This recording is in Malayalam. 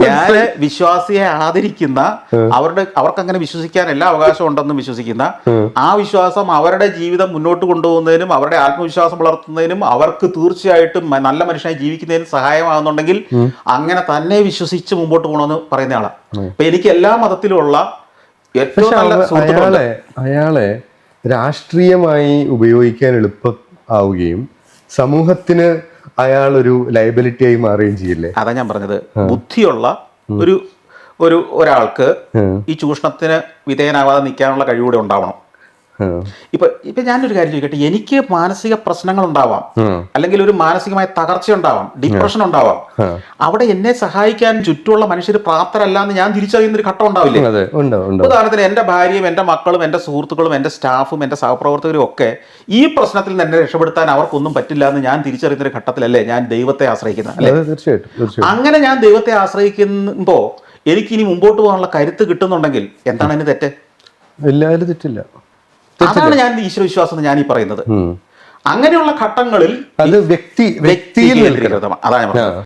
ഞാന് വിശ്വാസിയെ ആദരിക്കുന്ന, അവർക്ക് അങ്ങനെ വിശ്വസിക്കാൻ എല്ലാ അവകാശം ഉണ്ടെന്ന് വിശ്വസിക്കുന്ന, ആ വിശ്വാസം അവരുടെ ജീവിതം മുന്നോട്ട് കൊണ്ടുപോകുന്നതിനും അവരുടെ ആത്മവിശ്വാസം വളർത്തുന്നതിനും അവർക്ക് തീർച്ചയായിട്ടും നല്ല മനുഷ്യനായി ജീവിക്കുന്നതിനും സഹായമാകുന്നുണ്ടെങ്കിൽ അങ്ങനെ തന്നെ വിശ്വസിച്ച് മുമ്പോട്ട് പോകണമെന്ന് പറയുന്ന ആളാണ്. അപ്പൊ എനിക്ക് എല്ലാ മതത്തിലുള്ള ഏറ്റവും നല്ല സുഹൃത്തുക്കളുണ്ട്. അയാളെ രാഷ്ട്രീയമായി ഉപയോഗിക്കാൻ എളുപ്പം ആവുകയും സമൂഹത്തിന് അയാൾ ഒരു ലയബിലിറ്റി ആയി മാറുകയും ചെയ്യില്ലേ? അതാ ഞാൻ പറഞ്ഞത്, ബുദ്ധിയുള്ള ഒരാൾക്ക് ഈ ചൂഷണത്തിന് വിധേയനാവാതെ നിൽക്കാനുള്ള കഴിവൂടെ ഉണ്ടാവണം. ഇപ്പൊ ഞാനൊരു കാര്യം ചോദിക്കട്ടെ, എനിക്ക് മാനസിക പ്രശ്നങ്ങൾ ഉണ്ടാവാം, അല്ലെങ്കിൽ ഒരു മാനസികമായ തകർച്ച ഉണ്ടാവാം, ഡിപ്രഷൻ ഉണ്ടാവാം. അവിടെ എന്നെ സഹായിക്കാൻ ചുറ്റുമുള്ള മനുഷ്യർ പ്രാപ്തരല്ല എന്ന് ഞാൻ തിരിച്ചറിയുന്ന ഒരു ഘട്ടം ഉണ്ടാവില്ലേ? ഉദാഹരണത്തിന് എന്റെ ഭാര്യയും എന്റെ മക്കളും എന്റെ സുഹൃത്തുക്കളും എന്റെ സ്റ്റാഫും എന്റെ സഹപ്രവർത്തകരും ഒക്കെ ഈ പ്രശ്നത്തിൽ നിന്ന് എന്നെ രക്ഷപ്പെടുത്താൻ അവർക്കൊന്നും പറ്റില്ല എന്ന് ഞാൻ തിരിച്ചറിയുന്ന ഒരു ഘട്ടത്തിലല്ലേ ഞാൻ ദൈവത്തെ ആശ്രയിക്കുന്നത്, അല്ലേ? അങ്ങനെ ഞാൻ ദൈവത്തെ ആശ്രയിക്കുമ്പോ എനിക്കിനി മുമ്പോട്ട് പോകാനുള്ള കരുത്ത് കിട്ടുന്നുണ്ടെങ്കിൽ എന്താണ് അതിന് തെറ്റ്? എല്ലാവരും തെറ്റില്ല. അതാണ് ഞാൻ ഈശ്വര വിശ്വാസം ഞാൻ ഈ പറയുന്നത്. അങ്ങനെയുള്ള ഘട്ടങ്ങളിൽ അത് വ്യക്തി അതാണ് ഞാൻ പറഞ്ഞത്.